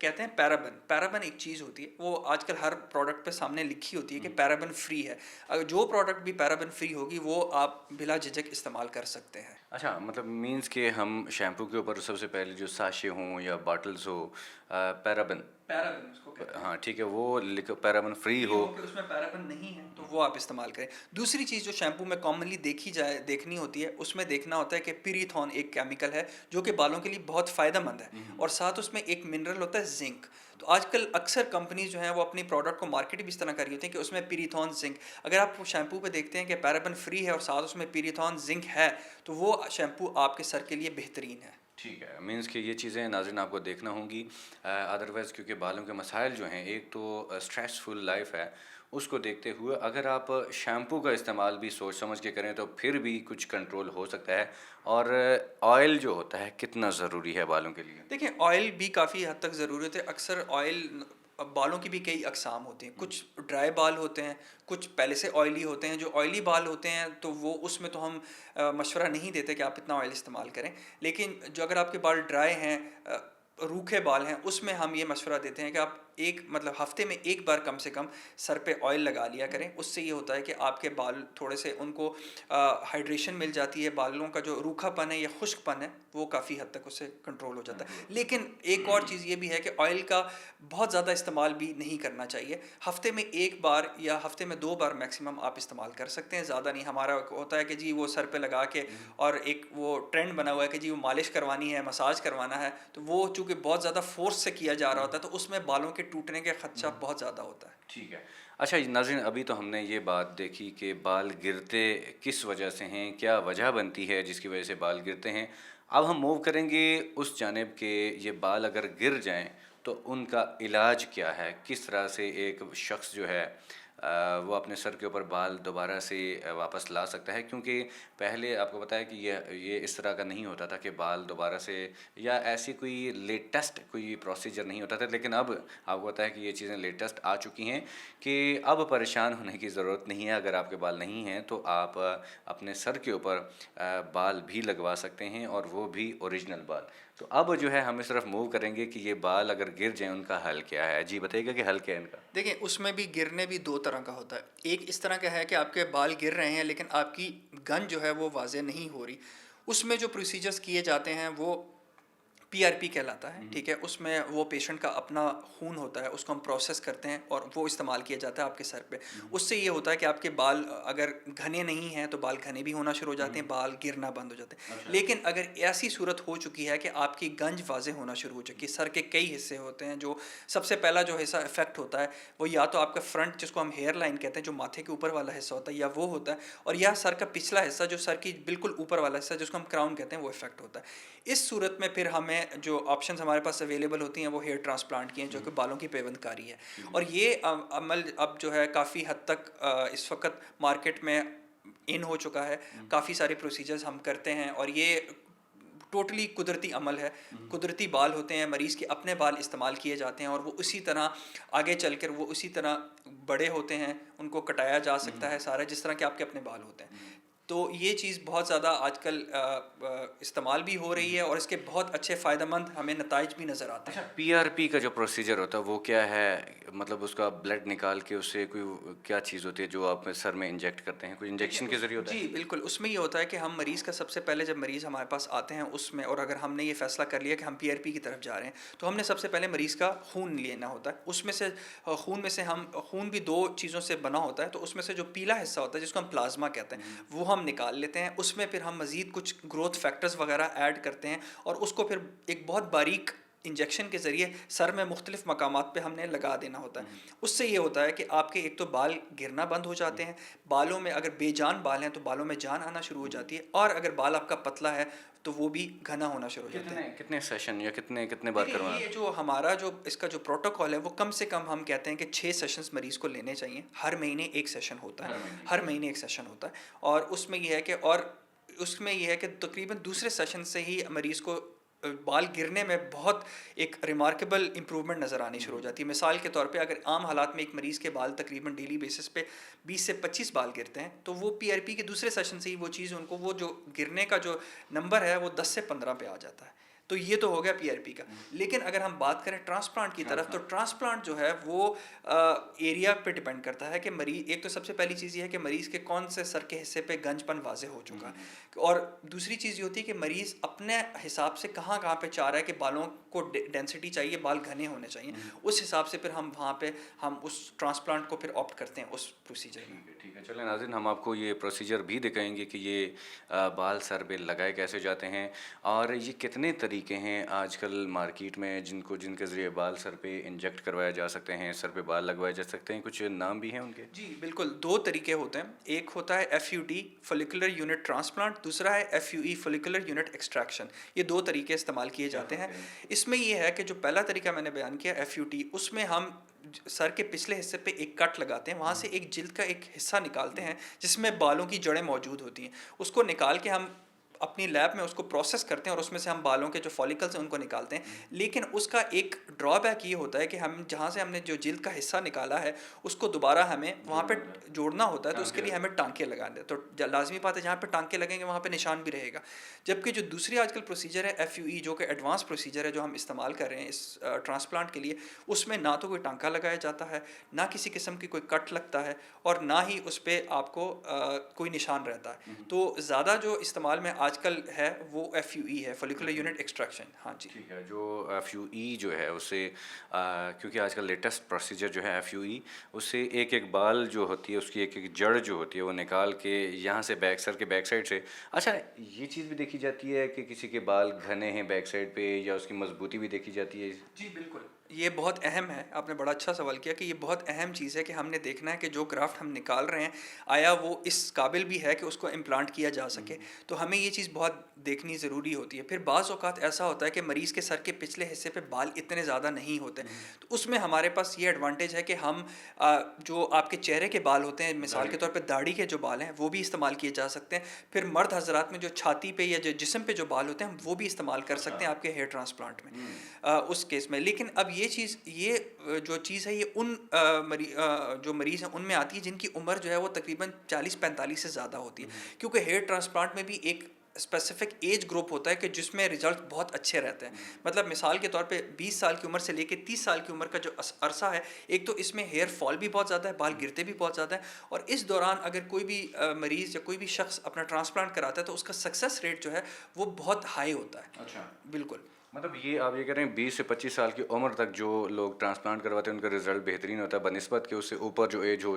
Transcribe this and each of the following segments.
کہتے ہیں paraben. Paraben ایک چیز ہوتی ہے, وہ آج کل ہر پروڈکٹ پہ سامنے لکھی ہوتی ہے کہ پیرابن فری ہے. اگر جو پروڈکٹ بھی پیرابن فری ہوگی وہ آپ بلا جھجک استعمال کر سکتے ہیں. اچھا مطلب مینس کہ ہم شیمپو کے اوپر سب سے پہلے جو ساشے ہوں یا باٹلز ہو پیرابن پیرابن اس کو کہتے ہیں. ہاں ٹھیک ہے, وہ پیرابن فری ہو کہ اس میں پیرابن نہیں ہے تو وہ آپ استعمال کریں. دوسری چیز جو شیمپو میں کامنلی دیکھنی ہوتی ہے, اس میں دیکھنا ہوتا ہے کہ پیریتھون ایک کیمیکل ہے جو کہ بالوں کے لیے بہت فائدہ مند ہے, اور ساتھ اس میں ایک منرل ہوتا ہے زنک. تو آج کل اکثر کمپنیز جو ہیں وہ اپنی پروڈکٹ کو مارکیٹ بھی اس طرح کر رہی ہوتی ہیں کہ اس میں پیریتھون زنک. اگر آپ شیمپو پہ دیکھتے ہیں کہ پیرابن فری ہے اور ساتھ اس میں پیریتھون زنک ہے تو وہ شیمپو آپ کے سر کے لیے بہترین ہے. ٹھیک ہے, مینس کہ یہ چیزیں ناظرین آپ کو دیکھنا ہوں گی. ادروائز کیونکہ بالوں کے مسائل جو ہیں, ایک تو اسٹریسفل لائف ہے, اس کو دیکھتے ہوئے اگر آپ شیمپو کا استعمال بھی سوچ سمجھ کے کریں تو پھر بھی کچھ کنٹرول ہو سکتا ہے. اور آئل جو ہوتا ہے کتنا ضروری ہے بالوں کے لیے؟ دیکھیں آئل بھی کافی حد تک ضرورت ہے. اکثر آئل بالوں کی بھی کئی اقسام ہوتی ہیں. کچھ ڈرائی بال ہوتے ہیں, کچھ پہلے سے آئلی ہوتے ہیں. جو آئلی بال ہوتے ہیں تو وہ اس میں تو ہم مشورہ نہیں دیتے کہ آپ اتنا آئل استعمال کریں. لیکن جو اگر آپ کے بال ڈرائی ہیں, روکھے بال ہیں, اس میں ہم یہ مشورہ دیتے ہیں کہ آپ مطلب ہفتے میں ایک بار کم سے کم سر پہ آئل لگا لیا کریں. اس سے یہ ہوتا ہے کہ آپ کے بال تھوڑے سے ان کو ہائیڈریشن مل جاتی ہے, بالوں کا جو روکھا پن ہے یا خشک پن ہے وہ کافی حد تک اس سے کنٹرول ہو جاتا ہے. لیکن ایک اور چیز یہ بھی ہے کہ آئل کا بہت زیادہ استعمال بھی نہیں کرنا چاہیے. ہفتے میں ایک بار یا ہفتے میں 2 بار میکسیمم آپ استعمال کر سکتے ہیں, زیادہ نہیں. ہمارا ہوتا ہے کہ جی وہ سر پہ لگا کے, اور ایک وہ ٹرینڈ بنا ہوا ہے کہ جی وہ مالش کروانی ہے, مساج کروانا ہے, تو وہ چونکہ بہت زیادہ فورس سے کیا جا رہا ہوتا ہے تو اس میں بالوں کے ٹوٹنے کا خدشہ بہت زیادہ ہوتا ہے. ٹھیک ہے. اچھا ناظرین, ابھی تو ہم نے یہ بات دیکھی کہ بال گرتے کس وجہ سے ہیں, کیا وجہ بنتی ہے جس کی وجہ سے بال گرتے ہیں. اب ہم موو کریں گے اس جانب کہ یہ بال اگر گر جائیں تو ان کا علاج کیا ہے, کس طرح سے ایک شخص جو ہے وہ اپنے سر کے اوپر بال دوبارہ سے واپس لا سکتا ہے. کیونکہ پہلے آپ کو بتایا کہ یہ اس طرح کا نہیں ہوتا تھا کہ بال دوبارہ سے, یا ایسی کوئی لیٹسٹ کوئی پروسیجر نہیں ہوتا تھا. لیکن اب آپ کو پتہ ہے کہ یہ چیزیں لیٹسٹ آ چکی ہیں کہ اب پریشان ہونے کی ضرورت نہیں ہے. اگر آپ کے بال نہیں ہیں تو آپ اپنے سر کے اوپر بال بھی لگوا سکتے ہیں, اور وہ بھی اوریجنل بال. تو اب جو ہے ہم اس طرف موو کریں گے کہ یہ بال اگر گر جائیں ان کا حل کیا ہے. جی بتائیے گا کہ حل کیا ہے ان کا. دیکھیں اس میں بھی گرنے بھی 2 طرح کا ہوتا ہے. ایک اس طرح کا ہے کہ آپ کے بال گر رہے ہیں لیکن آپ کی گند جو ہے وہ واضح نہیں ہو رہی. اس میں جو پروسیجرز کیے جاتے ہیں وہ پی آر پی کہلاتا ہے. ٹھیک ہے, اس میں وہ پیشنٹ کا اپنا خون ہوتا ہے, اس کو ہم پروسیس کرتے ہیں اور وہ استعمال کیا جاتا ہے آپ کے سر پہ. اس سے یہ ہوتا ہے کہ آپ کے بال اگر گھنے نہیں ہیں تو بال گھنے بھی ہونا شروع ہو جاتے ہیں, بال گرنا بند ہو جاتے ہیں. لیکن اگر ایسی صورت ہو چکی ہے کہ آپ کی گنج واضح ہونا شروع ہو چکی ہے, سر کے کئی حصے ہوتے ہیں, جو سب سے پہلا جو حصہ افیکٹ ہوتا ہے وہ یا تو آپ کا فرنٹ جس کو ہم ہیئر لائن کہتے ہیں, جو ماتھے کے اوپر والا حصہ ہوتا ہے, یا وہ ہوتا ہے, اور یا سر کا پچھلا حصہ جو سر کی بالکل اوپر والا حصہ جس کو ہم کراؤن کہتے ہیں وہ افیکٹ ہوتا ہے. اس صورت میں پھر ہمیں جو آپشنز ہمارے پاس اویلیبل ہوتی ہیں وہ ہیئر ٹرانسپلانٹ کی ہیں, جو کہ بالوں کی پیوند کاری ہے. اور یہ عمل اب جو ہے کافی حد تک اس وقت مارکیٹ میں ان ہو چکا ہے. کافی سارے پروسیجرز ہم کرتے ہیں اور یہ ٹوٹلی قدرتی عمل ہے. قدرتی بال ہوتے ہیں, مریض کے اپنے بال استعمال کیے جاتے ہیں اور وہ اسی طرح آگے چل کر وہ اسی طرح بڑے ہوتے ہیں, ان کو کٹایا جا سکتا ہے سارا جس طرح کہ آپ کے اپنے بال ہوتے ہیں. تو یہ چیز بہت زیادہ آج کل استعمال بھی ہو رہی ہے اور اس کے بہت اچھے فائدہ مند ہمیں نتائج بھی نظر آتے ہیں. اچھا پی آر پی کا جو پروسیجر ہوتا ہے وہ کیا ہے, مطلب اس کا بلڈ نکال کے اس سے کوئی کیا چیز ہوتی ہے جو آپ سر میں انجیکٹ کرتے ہیں, کوئی انجیکشن کے ذریعے ہوتا ہے؟ جی بالکل, اس میں یہ ہوتا ہے کہ ہم مریض کا سب سے پہلے جب مریض ہمارے پاس آتے ہیں اس میں, اور اگر ہم نے یہ فیصلہ کر لیا کہ ہم پی آر پی کی طرف جا رہے ہیں, تو ہم نے سب سے پہلے مریض کا خون لینا ہوتا ہے. اس میں سے خون بھی 2 چیزوں سے بنا ہوتا ہے, تو اس میں سے جو پیلا حصہ ہوتا ہے جس کو ہم پلازما کہتے ہیں وہ ہم نکال لیتے ہیں. اس میں پھر ہم مزید کچھ گروتھ فیکٹرز وغیرہ ایڈ کرتے ہیں اور اس کو پھر ایک بہت باریک انجیکشن کے ذریعے سر میں مختلف مقامات پہ ہم نے لگا دینا ہوتا ہے. اس سے یہ ہوتا ہے کہ آپ کے ایک تو بال گرنا بند ہو جاتے ہیں, بالوں میں اگر بے جان بال ہیں تو بالوں میں جان آنا شروع ہو جاتی ہے, اور اگر بال آپ کا پتلا ہے تو وہ بھی گھنا ہونا شروع ہو جاتا ہے. کتنے سیشن یا کتنے بار کروانا؟ یہ جو ہمارا جو اس کا جو پروٹوکول ہے وہ کم سے کم ہم کہتے ہیں کہ 6 سیشنز مریض کو لینے چاہیے. ہر مہینے ایک سیشن ہوتا ہے, ہر مہینے ایک سیشن ہوتا ہے. اور اس میں یہ ہے کہ تقریباً دوسرے سیشن سے ہی مریض کو بال گرنے میں بہت ایک ریمارکیبل امپرومنٹ نظر آنی شروع ہو جاتی ہے. مثال کے طور پہ اگر عام حالات میں ایک مریض کے بال تقریباً ڈیلی بیسس پہ 20 سے 25 بال گرتے ہیں, تو وہ پی آر پی کے دوسرے سیشن سے ہی وہ چیز ان کو وہ جو گرنے کا جو نمبر ہے وہ 10 سے 15 پہ آ جاتا ہے. تو یہ تو ہو گیا پی آر پی کا. لیکن اگر ہم بات کریں ٹرانسپلانٹ کی طرف، تو ٹرانسپلانٹ جو ہے وہ ایریا پہ ڈپینڈ کرتا ہے کہ مریض، ایک تو سب سے پہلی چیز یہ ہے کہ مریض کے کون سے سر کے حصے پہ گنج پن واضح ہو چکا ہے، اور دوسری چیز یہ ہوتی ہے کہ مریض اپنے حساب سے کہاں پہ چاہ رہا ہے کہ بالوں کو ڈینسٹی چاہیے، بال گھنے ہونے چاہیے، اس حساب سے پھر ہم وہاں پہ ہم اس ٹرانسپلانٹ کو پھر آپٹ کرتے ہیں اس پروسیجر میں. ٹھیک ہے. چلیں ناظرین، ہم آپ کو یہ پروسیجر بھی دکھائیں گے کہ یہ بال سر پہ لگائے کیسے جاتے ہیں، اور یہ کتنے طریقے ہیں آج کل مارکیٹ میں جن کے ذریعے بال سر پہ انجیکٹ کروایا جا سکتے ہیں، سر پہ بال لگوائے جا سکتے ہیں. کچھ نام بھی ہیں ان کے؟ جی بالکل، دو طریقے ہوتے ہیں. ایک ہوتا ہے F U T follicular unit transplant, دوسرا ہے F U E follicular unit extraction. یہ دو طریقے استعمال کیے جاتے ہیں. اس میں یہ ہے کہ جو پہلا طریقہ میں نے بیان کیا ایف یو ٹی، اس میں ہم سر کے پچھلے حصے پہ ایک کٹ لگاتے ہیں، وہاں سے ایک جلد کا ایک حصہ نکالتے ہیں جس میں بالوں کی جڑیں موجود ہوتی ہیں. اس کو نکال کے ہم اپنی لیب میں اس کو پروسیس کرتے ہیں، اور اس میں سے ہم بالوں کے جو فالیکلز ہیں ان کو نکالتے ہیں. لیکن اس کا ایک ڈرا بیک یہ ہوتا ہے کہ ہم جہاں سے ہم نے جو جلد کا حصہ نکالا ہے اس کو دوبارہ ہمیں وہاں پہ جوڑنا ہوتا ہے، تو اس کے لیے ہمیں ٹانکے لگانے ہیں. تو لازمی بات ہے جہاں پہ ٹانکے لگیں گے وہاں پہ نشان بھی رہے گا. جبکہ جو دوسری آج کل پروسیجر ہے ایف یو ای، جو کہ ایڈوانس پروسیجر ہے جو ہم استعمال کر رہے ہیں اس ٹرانسپلانٹ کے لیے، اس میں نہ تو کوئی ٹانکا لگایا جاتا ہے، نہ کسی قسم کی کوئی کٹ لگتا ہے، اور نہ ہی اس پہ آپ کو کوئی نشان رہتا ہے. تو زیادہ جو استعمال میں آج کل ہے وہ ایف یو ای ہے، فولیکولر یونٹ ایکسٹریکشن. ہاں جی ٹھیک ہے. جو ایف یو ای جو ہے اس سے کیونکہ آج کل لیٹسٹ پروسیجر جو ہے ایف یو ای، اس سے ایک ایک بال جو ہوتی ہے اس کی ایک ایک جڑ جو ہوتی ہے وہ نکال کے یہاں سے بیک سر کے بیک سائڈ سے. اچھا، یہ چیز بھی دیکھی جاتی ہے کہ کسی کے بال گھنے ہیں بیک سائڈ پہ، یا اس کی مضبوطی بھی دیکھی جاتی ہے؟ جی بالکل، یہ بہت اہم ہے. آپ نے بڑا اچھا سوال کیا کہ یہ بہت اہم چیز ہے کہ ہم نے دیکھنا ہے کہ جو گرافٹ ہم نکال رہے ہیں آیا وہ اس قابل بھی ہے کہ اس کو امپلانٹ کیا جا سکے. تو ہمیں یہ چیز بہت دیکھنی ضروری ہوتی ہے. پھر بعض اوقات ایسا ہوتا ہے کہ مریض کے سر کے پچھلے حصے پہ بال اتنے زیادہ نہیں ہوتے، تو اس میں ہمارے پاس یہ ایڈوانٹیج ہے کہ ہم جو آپ کے چہرے کے بال ہوتے ہیں، مثال کے طور پہ داڑھی کے جو بال ہیں وہ بھی استعمال کیے جا سکتے ہیں. پھر مرد حضرات میں جو چھاتی پہ یا جو جسم پہ جو بال ہوتے ہیں وہ بھی استعمال کر سکتے ہیں آپ کے ہیئر ٹرانسپلانٹ میں اس کیس میں. لیکن اب یہ جو چیز ہے یہ ان جو مریض ہیں ان میں آتی ہے جن کی عمر جو ہے وہ تقریباً 40-45 سے زیادہ ہوتی ہے، کیونکہ ہیئر ٹرانسپلانٹ میں بھی ایک اسپیسیفک ایج گروپ ہوتا ہے کہ جس میں رزلٹ بہت اچھے رہتے ہیں. مطلب مثال کے طور پہ 20 سال کی عمر سے لے کے 30 سال کی عمر کا جو عرصہ ہے، ایک تو اس میں ہیئر فال بھی بہت زیادہ ہے، بال گرتے بھی بہت زیادہ ہیں، اور اس دوران اگر کوئی بھی مریض یا کوئی بھی شخص اپنا ٹرانسپلانٹ کراتا ہے تو اس کا سکسیس ریٹ جو ہے وہ بہت ہائی ہوتا ہے. اچھا، بالکل. مطلب یہ آپ یہ کہہ رہے ہیں 20 سے 25 سال کی عمر تک جو لوگ ٹرانسپلانٹ کرواتے ہیں ان کا رزلٹ بہترین ہوتا ہے، بنسبت کہ اس سے اوپر جو ایج ہو،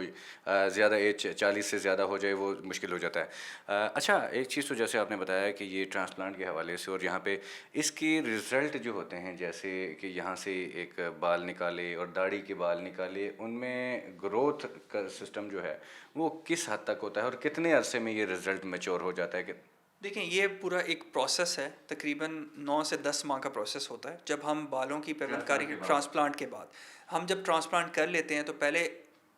زیادہ ایج 40 سے زیادہ ہو جائے وہ مشکل ہو جاتا ہے. اچھا، ایک چیز تو جیسے آپ نے بتایا کہ یہ ٹرانسپلانٹ کے حوالے سے، اور یہاں پہ اس کے رزلٹ جو ہوتے ہیں جیسے کہ یہاں سے ایک بال نکالے اور داڑھی کے بال نکالے، ان میں گروتھ کا سسٹم جو ہے وہ کس حد تک ہوتا ہے، اور کتنے عرصے میں یہ رزلٹ میچور ہو جاتا ہے؟ کہ دیکھیں یہ پورا ایک پروسیس ہے، تقریباً 9 سے 10 ماہ کا پروسیس ہوتا ہے. جب ہم بالوں کی پیوند کاری کے ٹرانسپلانٹ کے بعد ہم جب ٹرانسپلانٹ کر لیتے ہیں تو پہلے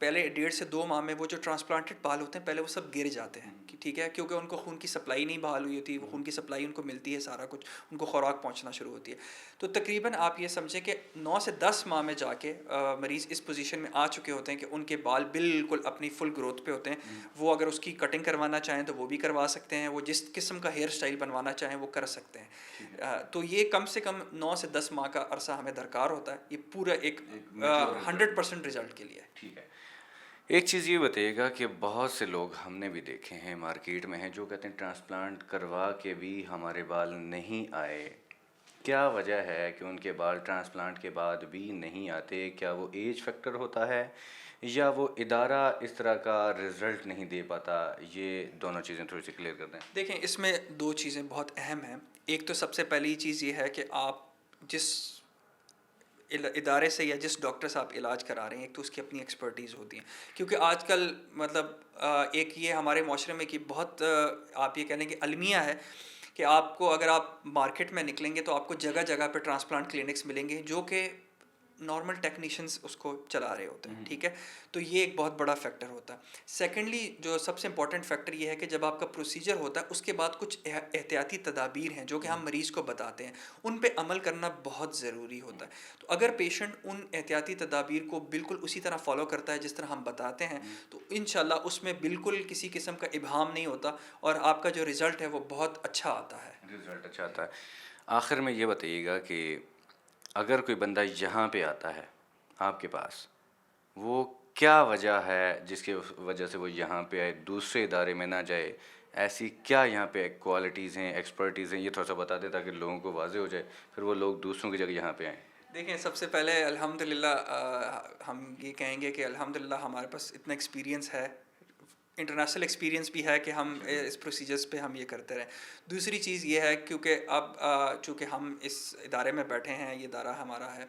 1.5 سے 2 ماہ میں وہ جو ٹرانسپلانٹڈ بال ہوتے ہیں پہلے وہ سب گر جاتے ہیں، ٹھیک ہے، کیونکہ ان کو خون کی سپلائی نہیں بحال ہوئی ہوتی، وہ خون کی سپلائی ان کو ملتی ہے، سارا کچھ ان کو خوراک پہنچنا شروع ہوتی ہے. تو تقریباً آپ یہ سمجھیں کہ 9 سے 10 ماہ میں جا کے مریض اس پوزیشن میں آ چکے ہوتے ہیں کہ ان کے بال بالکل اپنی فل گروتھ پہ ہوتے ہیں. وہ اگر اس کی کٹنگ کروانا چاہیں تو وہ بھی کروا سکتے ہیں، وہ جس قسم کا ہیئر اسٹائل بنوانا چاہیں وہ کر سکتے ہیں. تو یہ کم سے کم 9 سے 10 ماہ کا عرصہ ہمیں درکار ہوتا ہے. یہ پورا ایک 100% رزلٹ کے لیے. ٹھیک ہے. ایک چیز یہ بتائیے گا کہ بہت سے لوگ ہم نے بھی دیکھے ہیں مارکیٹ میں ہیں جو کہتے ہیں ٹرانسپلانٹ کروا کے بھی ہمارے بال نہیں آئے. کیا وجہ ہے کہ ان کے بال ٹرانسپلانٹ کے بعد بھی نہیں آتے؟ کیا وہ ایج فیکٹر ہوتا ہے، یا وہ ادارہ اس طرح کا رزلٹ نہیں دے پاتا؟ یہ دونوں چیزیں تھوڑی سی کلیئر کر دیں. دیکھیں اس میں 2 چیزیں بہت اہم ہیں. ایک تو سب سے پہلی چیز یہ ہے کہ آپ جس ادارے سے یا جس ڈاکٹر سے آپ علاج کرا رہے ہیں، ایک تو اس کی اپنی ایکسپرٹیز ہوتی ہیں. کیونکہ آج کل مطلب ایک یہ ہمارے معاشرے میں کہ بہت آپ یہ کہہ لیں کہ المیہ ہے کہ آپ کو اگر آپ مارکیٹ میں نکلیں گے تو آپ کو جگہ جگہ پہ ٹرانسپلانٹ کلینکس ملیں گے جو کہ نارمل ٹیکنیشینس اس کو چلا رہے ہوتے ہیں، ٹھیک ہے. تو یہ ایک بہت بڑا فیکٹر ہوتا ہے. سیکنڈلی جو سب سے امپورٹنٹ فیکٹر یہ ہے کہ جب آپ کا پروسیجر ہوتا ہے اس کے بعد کچھ احتیاطی تدابیر ہیں جو کہ ہم مریض کو بتاتے ہیں، ان پہ عمل کرنا بہت ضروری ہوتا ہے. تو اگر پیشنٹ ان احتیاطی تدابیر کو بالکل اسی طرح فالو کرتا ہے جس طرح ہم بتاتے ہیں تو انشاءاللہ اس میں بالکل کسی قسم کا ابہام نہیں ہوتا، اور آپ کا جو رزلٹ ہے وہ بہت اچھا آتا ہے. رزلٹ اچھا آتا ہے. آخر میں یہ بتائیے گا کہ اگر کوئی بندہ یہاں پہ آتا ہے آپ کے پاس، وہ کیا وجہ ہے جس کی وجہ سے وہ یہاں پہ آئے، دوسرے ادارے میں نہ جائے؟ ایسی کیا یہاں پہ کوالٹیز ہیں، ایکسپرٹیز ہیں، یہ تھوڑا سا بتا دیں تاکہ لوگوں کو واضح ہو جائے، پھر وہ لوگ دوسروں کی جگہ یہاں پہ آئیں۔ دیکھیں، سب سے پہلے الحمدللہ ہم یہ کہیں گے کہ الحمدللہ ہمارے پاس اتنا ایکسپیرینس ہے، انٹرنیشنل ایکسپیرینس بھی ہے کہ ہم اس پروسیجرز پہ ہم یہ کرتے رہیں۔ دوسری چیز یہ ہے کیونکہ اب چونکہ ہم اس ادارے میں بیٹھے ہیں، یہ ادارہ ہمارا ہے،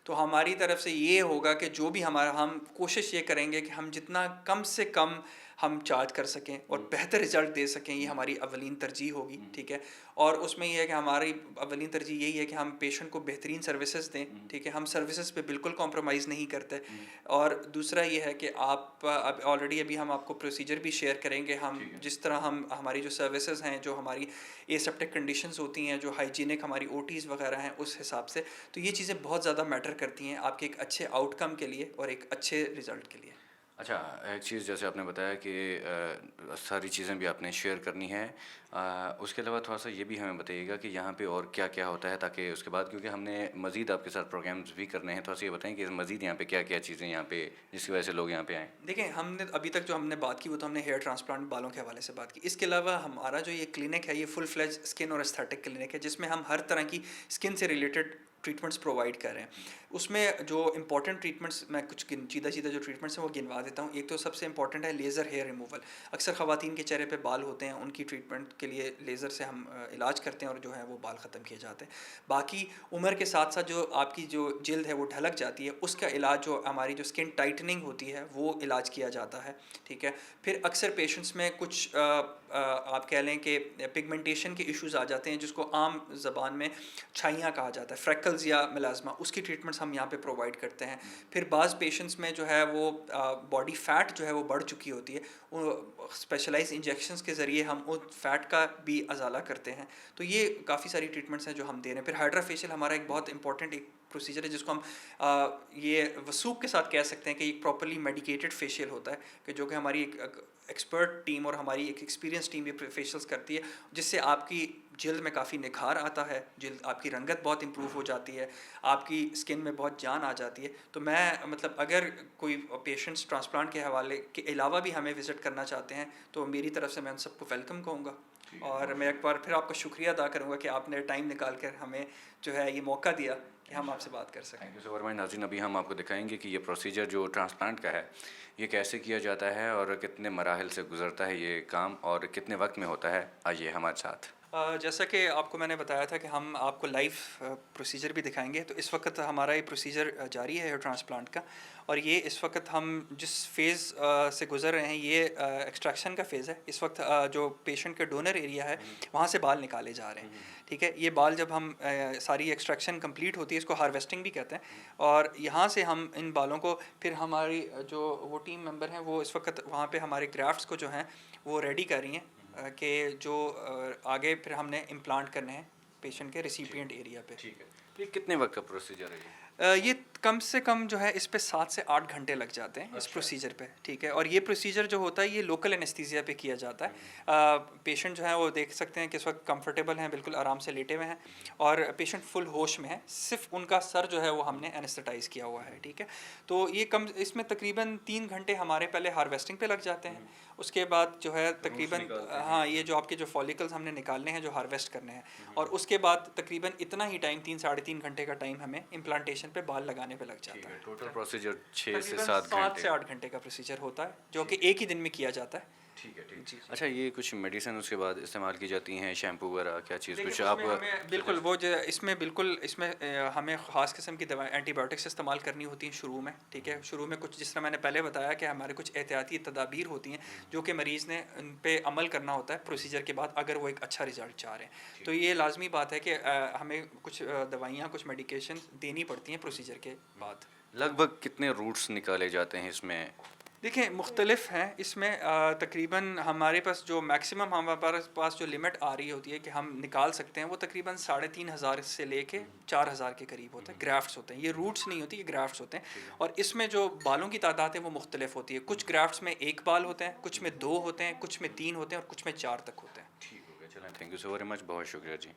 تو ہماری طرف سے یہ ہوگا کہ جو بھی ہم کوشش یہ کریں گے کہ ہم جتنا کم سے کم ہم چارج کر سکیں اور بہتر رزلٹ دے سکیں، یہ ہماری اولین ترجیح ہوگی، ٹھیک ہے۔ اور اس میں یہ ہے کہ ہماری اولین ترجیح یہی ہے کہ ہم پیشنٹ کو بہترین سروسز دیں، ٹھیک ہے، ہم سروسز پہ بالکل کمپرومائز نہیں کرتے۔ اور دوسرا یہ ہے کہ آپ اب آلریڈی ابھی ہم آپ کو پروسیجر بھی شیئر کریں گے، ہم جس طرح ہماری جو سروسز ہیں، جو ہماری ایسیپٹک کنڈیشنز ہوتی ہیں، جو ہائیجینک ہماری اوٹیز وغیرہ ہیں، اس حساب سے تو یہ چیزیں بہت زیادہ میٹر کرتی ہیں آپ کے ایک اچھے آؤٹ کم کے لیے اور ایک اچھے رزلٹ کے لیے۔ اچھا، ایک چیز جیسے آپ نے بتایا کہ ساری چیزیں بھی آپ نے شیئر کرنی ہے، اس کے علاوہ تھوڑا سا یہ بھی ہمیں بتائیے گا کہ یہاں پہ اور کیا کیا ہوتا ہے، تاکہ اس کے بعد کیونکہ ہم نے مزید آپ کے ساتھ پروگرامز بھی کرنے ہیں، تھوڑا سا یہ بتائیں کہ مزید یہاں پہ کیا کیا چیزیں یہاں پہ جس کی وجہ سے لوگ یہاں پہ آئیں۔ دیکھیں، ہم نے ابھی تک جو ہم نے بات کی وہ تو ہم نے ہیئر ٹرانسپلانٹ بالوں کے حوالے سے بات کی۔ اس کے علاوہ ہمارا جو یہ کلینک ہے، یہ فل فلیج اسکن اور استھیٹک کلینک ہے، جس میں ہم ہر طرح کی اسکن سے ریلیٹڈ ٹریٹمنٹس پرووائڈ کر رہے ہیں۔ اس میں جو امپورٹنٹ ٹریٹمنٹس میں کچھ سیدھا جو ٹریٹمنٹس ہیں وہ گنوا دیتا ہوں۔ ایک تو سب سے امپورٹنٹ ہے لیزر ہیئر ریموول۔ اکثر خواتین کے چہرے پہ بال ہوتے ہیں، ان کی ٹریٹمنٹ کے لیے لیزر سے ہم علاج کرتے ہیں اور جو ہے وہ بال ختم کیے جاتے ہیں۔ باقی عمر کے ساتھ ساتھ جو آپ کی جو جلد ہے وہ ڈھلک جاتی ہے، اس کا علاج جو ہماری جو اسکن ٹائٹننگ ہوتی ہے وہ علاج کیا جاتا ہے، ٹھیک ہے۔ پھر اکثر پیشنٹس میں کچھ آپ کہہ لیں کہ پگمنٹیشن کے ایشوز آ جاتے ہیں، جس کو عام زبان میں چھائیاں کہا جاتا ہے، فریکلز یا ملازمہ، اس کی ٹریٹمنٹس ہم یہاں پہ پرووائڈ کرتے ہیں۔ پھر بعض پیشنٹس میں جو ہے وہ باڈی فیٹ جو ہے وہ بڑھ چکی ہوتی ہے، اسپیشلائز انجیکشنز کے ذریعے ہم اس فیٹ کا بھی ازالہ کرتے ہیں۔ تو یہ کافی ساری ٹریٹمنٹس ہیں جو ہم دے رہے ہیں۔ پھر ہائڈرا فیشیل ہمارا ایک بہت امپورٹنٹ ایک پروسیجر ہے، جس کو ہم یہ وثوق کے ساتھ کہہ سکتے ہیں کہ ایک پراپرلی میڈیکیٹڈ فیشیل ہوتا ہے، کہ جو کہ ہماری ایک ایکسپرٹ ٹیم اور ہماری ایک ایکسپیرینس ٹیم یہ فیشیلس کرتی ہے، جس سے آپ کی جلد میں کافی نکھار آتا ہے، جلد آپ کی رنگت بہت امپروو ہو جاتی ہے، آپ کی اسکن میں بہت جان آ جاتی ہے۔ تو میں مطلب اگر کوئی پیشنٹس ٹرانسپلانٹ کے حوالے کے علاوہ بھی ہمیں وزٹ کرنا چاہتے ہیں تو میری طرف سے میں ان سب کو ویلکم کہوں گا، اور میں ایک بار پھر آپ کا شکریہ ادا کروں گا کہ آپ نے ٹائم نکال کر ہمیں جو ہے یہ موقع دیا کہ ہم آپ سے بات کر سکیں۔ Thank you so very much ناظرین، ابھی ہم آپ کو دکھائیں گے کہ یہ پروسیجر جو ٹرانسپلانٹ کا ہے یہ کیسے کیا جاتا ہے اور کتنے مراحل سے گزرتا ہے یہ کام اور کتنے وقت میں ہوتا ہے۔ آئیے ہمارے ساتھ۔ جیسا کہ آپ کو میں نے بتایا تھا کہ ہم آپ کو لائیو پروسیجر بھی دکھائیں گے، تو اس وقت ہمارا یہ پروسیجر جاری ہے ہیئر ٹرانسپلانٹ کا، اور یہ اس وقت ہم جس فیز سے گزر رہے ہیں یہ ایکسٹریکشن کا فیز ہے۔ اس وقت جو پیشنٹ کے ڈونر ایریا ہے وہاں سے بال نکالے جا رہے ہیں، ٹھیک ہے۔ یہ بال جب ہم ساری ایکسٹریکشن کمپلیٹ ہوتی ہے، اس کو ہارویسٹنگ بھی کہتے ہیں، اور یہاں سے ہم ان بالوں کو پھر ہماری جو وہ ٹیم ممبر ہیں وہ اس وقت وہاں پہ ہمارے گرافٹس کو جو ہیں وہ ریڈی کر رہی ہیں کہ جو آگے پھر ہم نے امپلانٹ کرنے ہیں پیشنٹ کے ریسیپینٹ ایریا پہ۔ ٹھیک ہے، یہ کتنے وقت کا پروسیجر ہے یہ؟ یہ کم سے کم جو ہے اس پہ 7 سے 8 گھنٹے لگ جاتے ہیں اس پروسیجر پہ، ٹھیک ہے۔ اور یہ پروسیجر جو ہوتا ہے یہ لوکل انیستھیزیا پہ کیا جاتا ہے۔ پیشنٹ جو ہے وہ دیکھ سکتے ہیں کہ اس وقت کمفرٹیبل ہیں، بالکل آرام سے لیٹے ہوئے ہیں، اور پیشنٹ فل ہوش میں ہے، صرف ان کا سر جو ہے وہ ہم نے انیستھیٹائز کیا ہوا ہے، ٹھیک ہے۔ تو یہ اس میں تقریباً 3 گھنٹے ہمارے پہلے ہارویسٹنگ پہ لگ جاتے ہیں، اس کے بعد جو ہے تقریباً یہ جو آپ کے جو فولیکلز ہم نے نکالنے ہیں جو ہارویسٹ کرنے ہیں، اور اس کے بعد تقریباً اتنا ہی ٹائم 3-3.5 گھنٹے کا ٹائم ہمیں امپلانٹیشن پہ بال لگانے پہ لگ جاتا ہے۔ ٹوٹل پروسیجر 6 سے 7 7 گھنٹے سے 8 گھنٹے کا پروسیجر ہوتا ہے، جو کہ ایک ہی دن میں کیا جاتا ہے۔ ٹھیک ہے، ٹھیک۔ اچھا، یہ کچھ میڈیسن اس کے بعد استعمال کی جاتی ہیں، شیمپو وغیرہ، کیا چیز کچھ آپ؟ بالکل وہ اس میں ہمیں خاص قسم کی دوائی اینٹی بایوٹکس استعمال کرنی ہوتی ہیں شروع میں، ٹھیک ہے۔ شروع میں کچھ جس طرح میں نے پہلے بتایا کہ ہمارے کچھ احتیاطی تدابیر ہوتی ہیں جو کہ مریض نے ان پہ عمل کرنا ہوتا ہے پروسیجر کے بعد اگر وہ ایک اچھا رزلٹ چاہ رہے ہیں۔ تو یہ لازمی بات ہے کہ ہمیں کچھ دوائیاں کچھ میڈیکیشن دینی پڑتی ہیں پروسیجر کے بعد۔ لگ بھگ کتنے روٹس نکالے جاتے ہیں اس میں؟ دیکھیں مختلف ہیں اس میں، تقریباً ہمارے پاس جو میکسیمم ہمارے پاس جو لمٹ آ رہی ہوتی ہے کہ ہم نکال سکتے ہیں وہ تقریباً 3,500 سے لے کے 4,000 کے قریب ہوتا ہے، گرافٹس ہوتے ہیں۔ یہ روٹس نہیں ہوتی، یہ گرافٹس ہوتے ہیں، اور اس میں جو بالوں کی تعداد ہے وہ مختلف ہوتی ہے۔ کچھ گرافٹس میں 1 بال ہوتے ہیں، کچھ میں 2 ہوتے ہیں، کچھ میں 3 ہوتے ہیں، اور کچھ میں 4 تک ہوتے ہیں۔ ٹھیک ہو گیا، چلیں، thank you so very much, بہت شکریہ جی۔